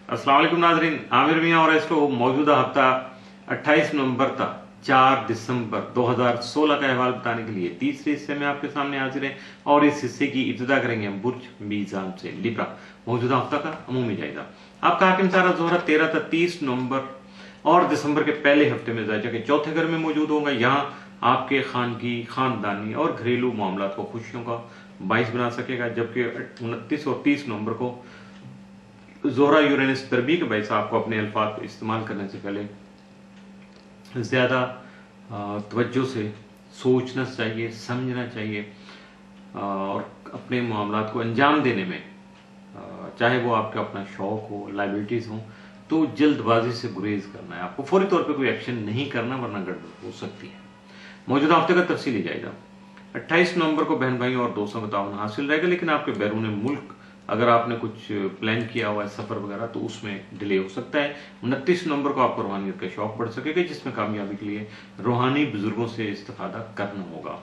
अस्सलाम वालेकुम नाज़रीन, आमिर मियां और एस्ट्रो मौजूदा हफ्ता 28 नवंबर तक 4 दिसंबर 2016 का अहवाल बताने के लिए तीसरे हिस्से में आपके सामने हाजिर है। और इस हिस्से की इब्तिदा करेंगे हम बुर्ज मीज़ान से लिब्रा मौजूदा हफ्ता का अमूमी जायजा। आपका हाकिम सारा जोहरा 13 से 30 नवंबर और दिसंबर के पहले हफ्ते में जायजा के चौथे घर में मौजूद होगा। यहाँ आपके खानगी, खानदानी और घरेलू मामला को खुशियों का बाइस बना सकेगा, जबकि 29 और 30 नवंबर को जोहरा यूरेनस तरबी के बायस आपको अपने अल्फाज को इस्तेमाल करने से पहले ज़्यादा तवज्जो से सोचना चाहिए, समझना चाहिए और अपने मामलात को अंजाम देने में, चाहे वो आपका अपना शौक हो, लाइबिलिटीज़ हो, तो जल्दबाजी से गुरेज करना है। आपको फौरी तौर पे कोई एक्शन नहीं करना, वरना गड़बड़ हो सकती है। मौजूदा हफ्ते का तफसीली जायजा। 28 नवंबर को बहन भाई और दोस्तों का ताउन हासिल रहेगा, लेकिन आपके बैरून मुल्क अगर आपने कुछ प्लान किया हुआ है सफर वगैरह, तो उसमें डिले हो सकता है। 29 नवंबर को आपको रूहानियत का शौक बढ़ सकेगा, जिसमें कामयाबी के लिए रूहानी बुजुर्गों से इस्तेफादा करना होगा।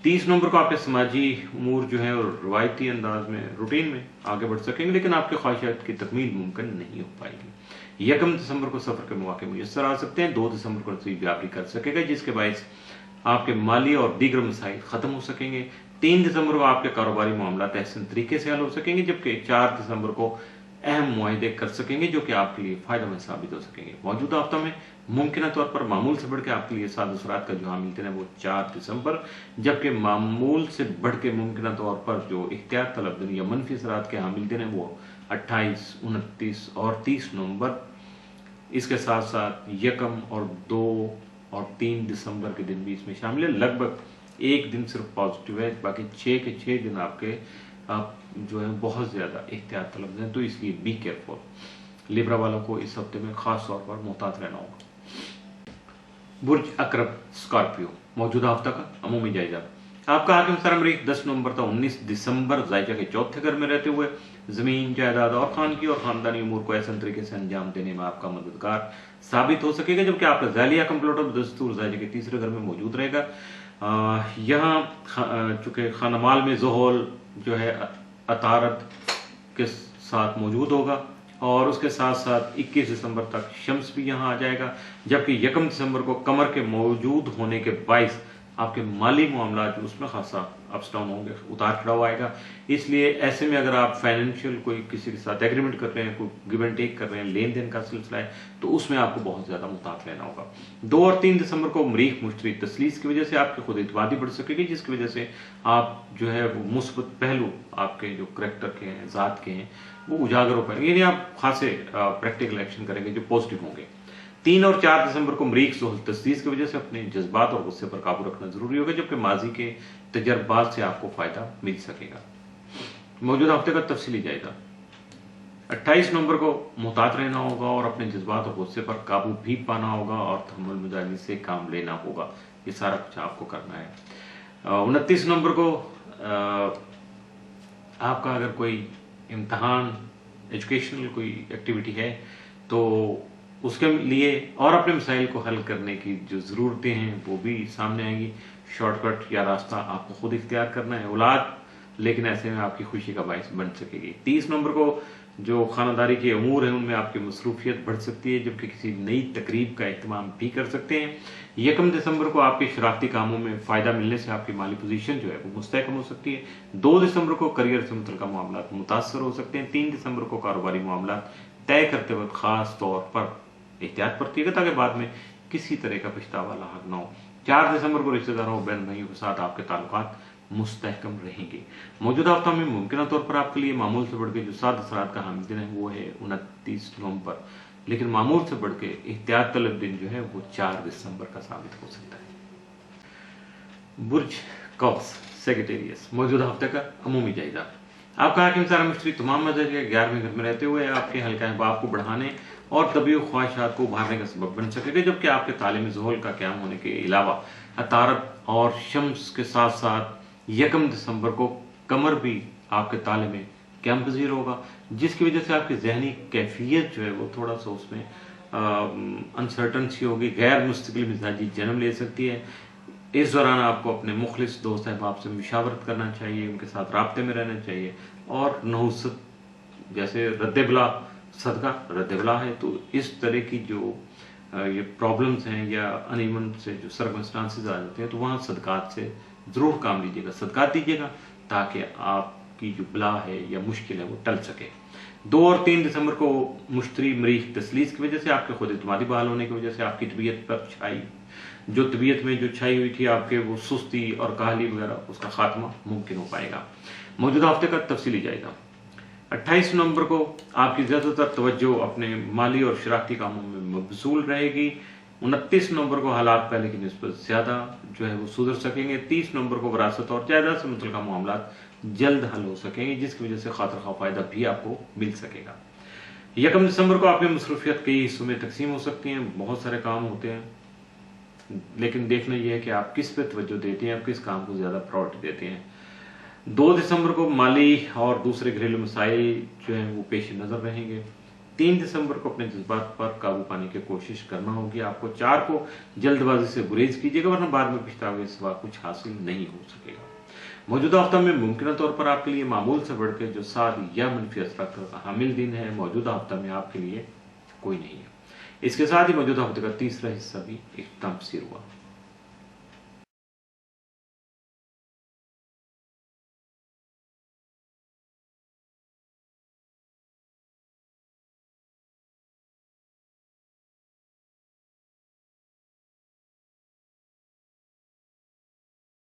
30 नवंबर को आपके समाजी उमूर जो है रवायती अंदाज में, रूटीन में आगे बढ़ सकेंगे, लेकिन आपके ख्वाहिशात की तकमील मुमकिन नहीं हो पाएगी। 1 दिसंबर को सफर के मौके मुयस्सर आ सकते हैं। 2 दिसंबर को नसीब याबी कर सकेगा, जिसके बायस आपके माली और दीगर मसाइल खत्म हो सकेंगे। 3 दिसंबर को आपके कारोबारी मामला तहसीन तरीके से हल हो सकेंगे, जबकि 4 दिसंबर को अहम मुआहदे कर सकेंगे जो कि आपके लिए फायदेमंद साबित हो सकेंगे। मौजूदा हफ्ता में मुमकिन तौर पर मामूल से बढ़ के आपके लिए साद असरात का जो मिलते हैं वो 4 दिसंबर, जबकि मामूल से बढ़ के मुमकिन तौर पर जो इख्तियार तलब दिन या मनफी असरात के मिलते हैं वो 28, 29 और 30 नवंबर। इसके साथ साथ 1 और 2 और 3 दिसंबर के दिन भी इसमें शामिल है। लगभग एक दिन सिर्फ पॉजिटिव है, बाकी 6 के 6 दिन आपके जो है बहुत ज़्यादा एहतियात तलब हैं, तो इसलिए बी केयरफुल। लिब्रा वालों को इस हफ्ते में खास तौर पर मोहतात रहना होगा। बुर्ज अकरब स्कॉर्पियो मौजूदा हफ्ता का अमूमी जायजा। आपका हाकिम सरमरीख 10 नवंबर तक 19 दिसंबर जायजा के चौथे घर में रहते हुए जमीन, जायदाद और खानगी और खानदानी उमूर को ऐसे तरीके से अंजाम देने में आपका मददगार साबित हो सकेगा, जबकि आपका ज़ालिया कंप्यूटर दस्तूर जायजा के तीसरे घर में मौजूद रहेगा। यहाँ चूंकि खानमाल में ज़ोहल जो है अतारत के साथ मौजूद होगा, और उसके साथ साथ 21 दिसंबर तक शम्स भी यहाँ आ जाएगा, जबकि 1 दिसंबर को कमर के मौजूद होने के बायस आपके माली मामला जो उसमें खासा अप्स डाउन होंगे, उतार चढ़ाव आएगा। इसलिए ऐसे में अगर आप फाइनेंशियल कोई किसी के साथ एग्रीमेंट कर रहे हैं, कोई गिव एंड टेक कर रहे हैं, लेन देन का सिलसिला है, तो उसमें आपको बहुत ज़्यादा मुतात रहना होगा। 2 और 3 दिसंबर को मरीख मुश्तरी तसलीस की वजह से आपकी खुद इतवादी बढ़ सकेगी, जिसकी वजह से आप जो है वो मुस्बत पहलू आपके जो करैक्टर के हैं, ज़ात के हैं, वो उजागर हो पाएंगे, यानी आप खासे प्रैक्टिकल एक्शन करेंगे जो पॉजिटिव होंगे। 3 और 4 दिसंबर को मरीख ज़ोहल तस्दीस की वजह से अपने जज्बात और गुस्से पर काबू रखना जरूरी होगा, जबकि माजी के तजर्बात से आपको फायदा मिल सकेगा। मौजूदा हफ्ते का तफसीली जायजा। 28 नवंबर को मुहतात रहना होगा और अपने जज्बात और गुस्से पर काबू भी पाना होगा और तहम्मुल मिजाजी से काम लेना होगा। ये सारा कुछ आपको करना है। 29 नवंबर को आपका अगर कोई इम्तहान, एजुकेशनल कोई एक्टिविटी है, तो उसके लिए और अपने मसाइल को हल करने की जो ज़रूरतें हैं वो भी सामने आएंगी। शॉर्टकट या रास्ता आपको खुद इख्तियार करना है औलाद, लेकिन ऐसे में आपकी खुशी का बायस बन सकेगी। 30 नवंबर को जो खानादारी के अमूर हैं उनमें आपकी मसरूफियत बढ़ सकती है, जबकि किसी नई तकरीब का एहतमाम भी कर सकते हैं। 1 दिसंबर को आपके शरारती कामों में फ़ायदा मिलने से आपकी माली पोजीशन जो है वो मुस्तहकम हो सकती है। 2 दिसंबर को करियर से मुतल्लिक़ मामला मुतासर हो सकते हैं। 3 दिसंबर को कारोबारी मामला तय करते वक्त खास तौर पर एहतियात बरतिएगा, ताकि बाद में किसी तरह का पछतावा लाहक ना हो। 4 दिसंबर को रिश्तेदारों और बहन भाइयों के साथ आपके ताल्लुकात मुस्तहकम रहेंगे। मौजूदा हफ्ता में मुमकिन तौर पर आपके लिए मामूल से बढ़ के जो 7 असरात का हामिल दिन है वो है 29 नवंबर, लेकिन मामूल से बढ़ के एहतियात तलब दिन जो है वो 4 दिसंबर का साबित हो सकता है। बुर्ज कौस सेक्रेटेरियस मौजूदा हफ्ते का अमूमी जायजा। आपका हाकिम सारा मुश्तरी तमाम मज़हब के 11वें घर में रहते हुए आपके हल्का अहबाब को बढ़ाने और तबी ख्वाहिशात को उभारने का सबब बन सकेगा, जबकि आपके तालीम ज़ोहल का क़याम होने के अलावा अतारत और शम्स के साथ साथ 1 दिसंबर को कमर भी आपके ताले में क़याम पज़ीर होगा, जिसकी वजह से आपकी जहनी कैफियत जो है वो थोड़ा सा उसमें अनसर्टनसी होगी, गैर मुस्तकिल मिजाजी जन्म ले सकती है। इस दौरान आपको अपने मुखलिस दोस्त अहबाब से मुशावरत करना चाहिए, उनके साथ राब्ते में रहना चाहिए और नहुसत जैसे रद्द बला सदका रद्द है। तो इस तरह की जो ये प्रॉब्लम्स हैं या अनइवन से जो सर्कमस्टांसेस आ जाते हैं, तो वहाँ सदकात से ज़रूर काम लीजिएगा, सदकात दीजिएगा, ताकि आपकी जो बला है या मुश्किल है वो टल सके। 2 और 3 दिसंबर को मुश्तरी मरीज तसलीस की वजह से, आपके खुद इत्मादी बहाल होने की वजह से आपकी तबीयत पर तबीयत में जो छाई हुई थी आपके वो सुस्ती और काहली वगैरह, उसका खात्मा मुमकिन हो पाएगा। मौजूदा हफ्ते का तफसीली जायजा। 28 नवंबर को आपकी ज़्यादातर तवज्जो अपने माली और शरारती कामों में मबसूल रहेगी। 29 नवंबर को हालात पहले की निस्बत ज़्यादा जो है वो सुधर सकेंगे। 30 नवंबर को विरासत और जायदाद से मुतल्लिक़ मामलात जल्द हल हो सकेंगे, जिसकी वजह से खातिर खा फायदा भी आपको मिल सकेगा। 1 दिसंबर को आपकी मसरूफियत कई हिस्सों में तकसीम हो सकती हैं, बहुत सारे काम होते हैं, लेकिन देखना यह है कि आप किस पे तवज्जो देते हैं, आप किस काम को ज़्यादा प्रायोरिटी देते हैं। 2 दिसंबर को माली और दूसरे घरेलू मसाइल जो हैं वो पेश नज़र रहेंगे। 3 दिसंबर को अपने जज्बात पर काबू पाने की कोशिश करना होगी आपको। 4 को जल्दबाजी से गुरेज कीजिएगा, वरना बाद में पछतावे के सिवा कुछ हासिल नहीं हो सकेगा। मौजूदा हफ्ता में मुमकिन तौर पर आपके लिए मामूल से बढ़कर जो साद या मनफी असरात का हामिल दिन है, मौजूदा हफ्ता में आपके लिए कोई नहीं है। इसके साथ ही मौजूदा हफ्ते का तीसरा हिस्सा भी इख्तिताम पसीर हुआ।